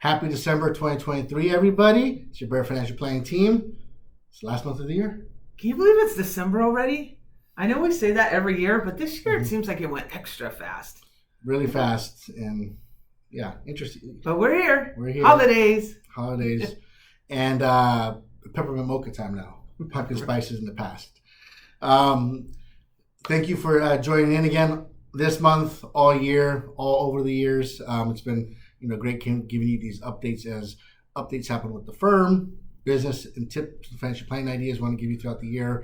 Happy December 2023, everybody. It's your Bair Financial Planning team. It's the last month of the year. Can you believe it's December already? I know we say that every year, but this year it seems like it went extra fast. Really fast and, yeah, interesting. But we're here. We're here. Holidays. And peppermint mocha time now. Pumpkin spices in the past. Thank you for joining in again this month, all year, all over the years. It's been great giving you these updates as updates happen with the firm, business and tips and financial planning ideas we want to give you throughout the year.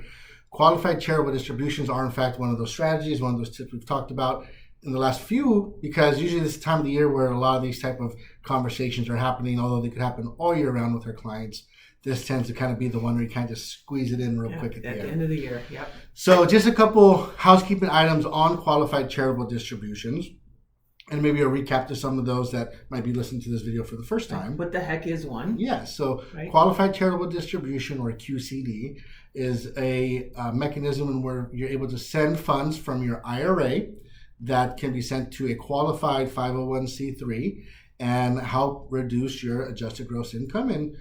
Qualified charitable distributions are in fact one of those strategies, one of those tips we've talked about in the last few, because usually this is the time of the year where a lot of these type of conversations are happening, although they could happen all year round with our clients. This tends to kind of be the one where you kind of just squeeze it in real quick at the end of the year. Yep. So just a couple housekeeping items on qualified charitable distributions, and maybe a recap to some of those that might be listening to this video for the first time. What the heck is one? Yeah, so qualified charitable distribution, or QCD, is a mechanism where you're able to send funds from your IRA that can be sent to a qualified 501c3 and help reduce your adjusted gross income and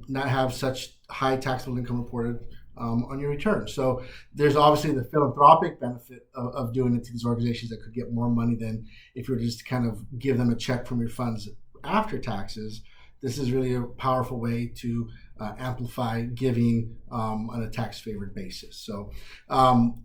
not have such high taxable income reported on your return. So there's obviously the philanthropic benefit of doing it to these organizations that could get more money than if you were just to kind of give them a check from your funds after taxes. This is really a powerful way to amplify giving on a tax-favored basis. So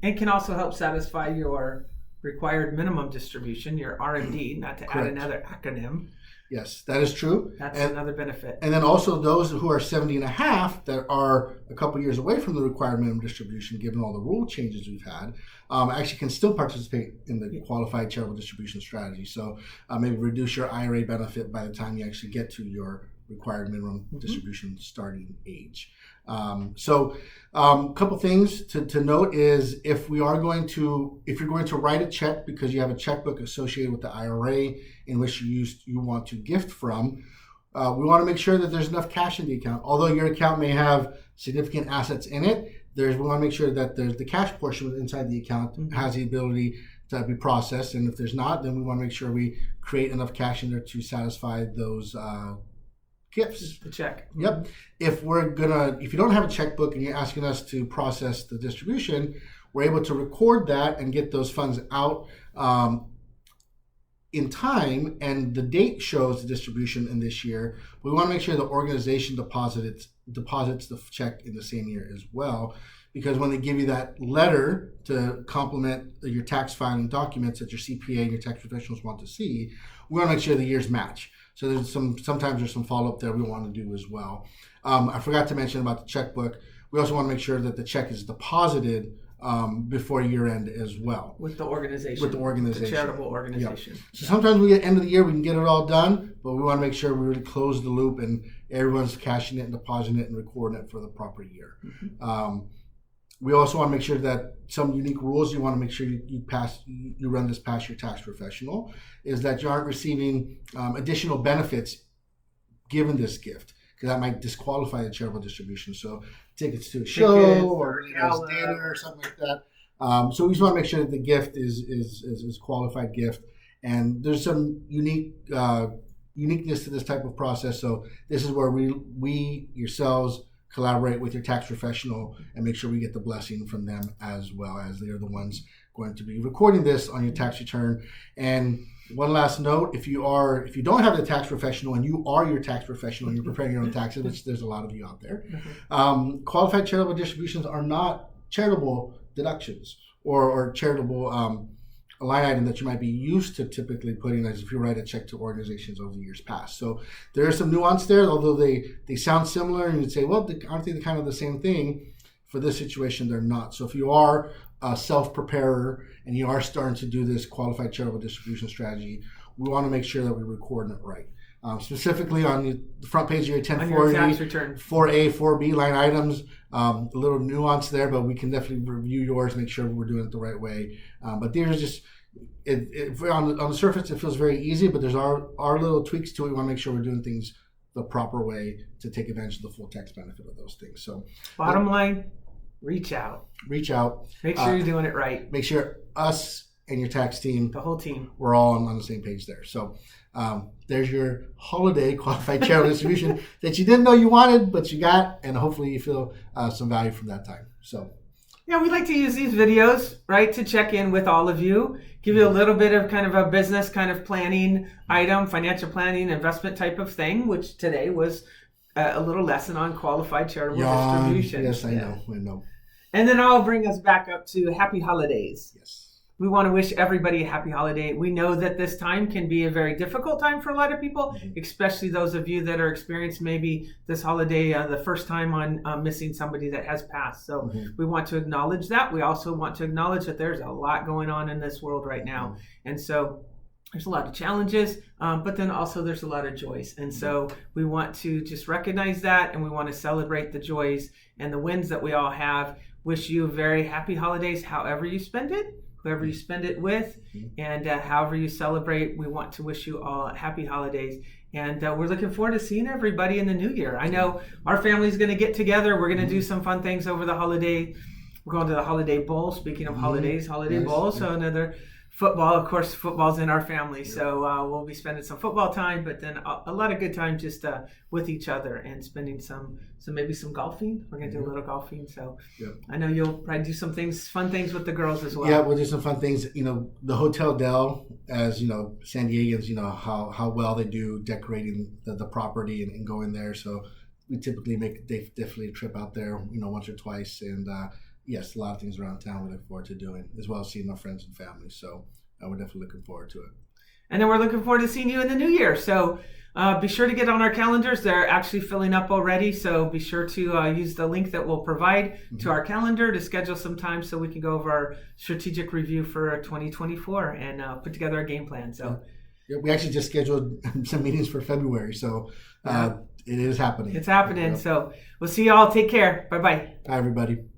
it can also help satisfy your required minimum distribution, your RMD, not to add another acronym. Yes, that is true. That's another benefit. And then also those who are 70 and a half that are a couple years away from the required minimum distribution, given all the rule changes we've had, actually can still participate in the qualified charitable distribution strategy. So maybe reduce your IRA benefit by the time you actually get to your required minimum distribution starting age. So a couple things to note is if you're going to write a check because you have a checkbook associated with the IRA in which you want to gift from, we want to make sure that there's enough cash in the account. Although your account may have significant assets in it, we want to make sure that there's the cash portion inside the account has the ability to be processed. And if there's not, then we want to make sure we create enough cash in there to satisfy those gifts. The check. Yep. If you don't have a checkbook and you're asking us to process the distribution, we're able to record that and get those funds out in time, and the date shows the distribution in this year. We want to make sure the organization deposits the check in the same year as well, because when they give you that letter to complement your tax filing documents that your CPA and your tax professionals want to see, we want to make sure the years match. So sometimes there's some follow-up there we want to do as well. I forgot to mention about the checkbook. We also want to make sure that the check is deposited before year end as well. With the organization. The charitable organization. Yep. So sometimes we get end of the year, we can get it all done, but we want to make sure we really close the loop and everyone's cashing it and depositing it and recording it for the proper year. We also want to make sure that some unique rules you want to make sure you run this past your tax professional is that you aren't receiving additional benefits given this gift, because that might disqualify the charitable distribution. So tickets to a show or dinner or something like that. So we just want to make sure that the gift is qualified gift, and there's some uniqueness to this type of process. So this is where we yourselves collaborate with your tax professional and make sure we get the blessing from them, as well as they are the ones going to be recording this on your tax return. And one last note, if you don't have the tax professional and you are your tax professional and you're preparing your own taxes, which there's a lot of you out there, qualified charitable distributions are not charitable deductions or charitable line item that you might be used to typically putting as if you write a check to organizations over the years past. So there is some nuance there, although they sound similar, and you'd say, well, aren't they kind of the same thing? For this situation, they're not. So if you are a self-preparer and you are starting to do this qualified charitable distribution strategy, we want to make sure that we're recording it right. Specifically on the front page of your 1040, 4A, 4B line items, a little nuance there, but we can definitely review yours, make sure we're doing it the right way. But these are just, on the surface, it feels very easy, but there's our little tweaks to it. We want to make sure we're doing things the proper way to take advantage of the full tax benefit of those things. So bottom line, reach out. Make sure you're doing it right. Make sure us and your tax team, the whole team, we're all on the same page there. So there's your holiday qualified charitable distribution that you didn't know you wanted, but you got, and hopefully you feel some value from that time. So. Yeah, we like to use these videos, right, to check in with all of you, give you a little bit of kind of a business kind of planning item, financial planning, investment type of thing, which today was a little lesson on qualified charitable distribution. Yes, I know. And then I'll bring us back up to happy holidays. Yes. We want to wish everybody a happy holiday. We know that this time can be a very difficult time for a lot of people, especially those of you that are experienced maybe this holiday the first time on missing somebody that has passed. So we want to acknowledge that. We also want to acknowledge that there's a lot going on in this world right now. And so there's a lot of challenges, but then also there's a lot of joys. And so we want to just recognize that, and we want to celebrate the joys and the wins that we all have. Wish you very happy holidays, however you spend it. Whoever you spend it with, and however you celebrate, we want to wish you all happy holidays. And we're looking forward to seeing everybody in the new year. I know our family's going to get together. We're going to do some fun things over the holiday. We're going to the Holiday Bowl. Speaking of holidays, Holiday Bowl. So another football. Of course, football's in our family. So we'll be spending some football time, but then a lot of good time just with each other and spending maybe some golfing. We're going to do a little golfing. So I know you'll probably do some fun things with the girls as well. Yeah, we'll do some fun things. The Hotel Del, as San Diegans, how well they do decorating the property and going there. So we typically make definitely a trip out there, once or twice. And yes, a lot of things around town we look forward to doing, as well as seeing our friends and family. So we're definitely looking forward to it. And then we're looking forward to seeing you in the new year. So be sure to get on our calendars. They're actually filling up already. So be sure to use the link that we'll provide to our calendar to schedule some time so we can go over our strategic review for 2024 and put together a game plan. So we actually just scheduled some meetings for February. So it is happening. It's happening. So we'll see you all. Take care. Bye-bye. Bye, everybody.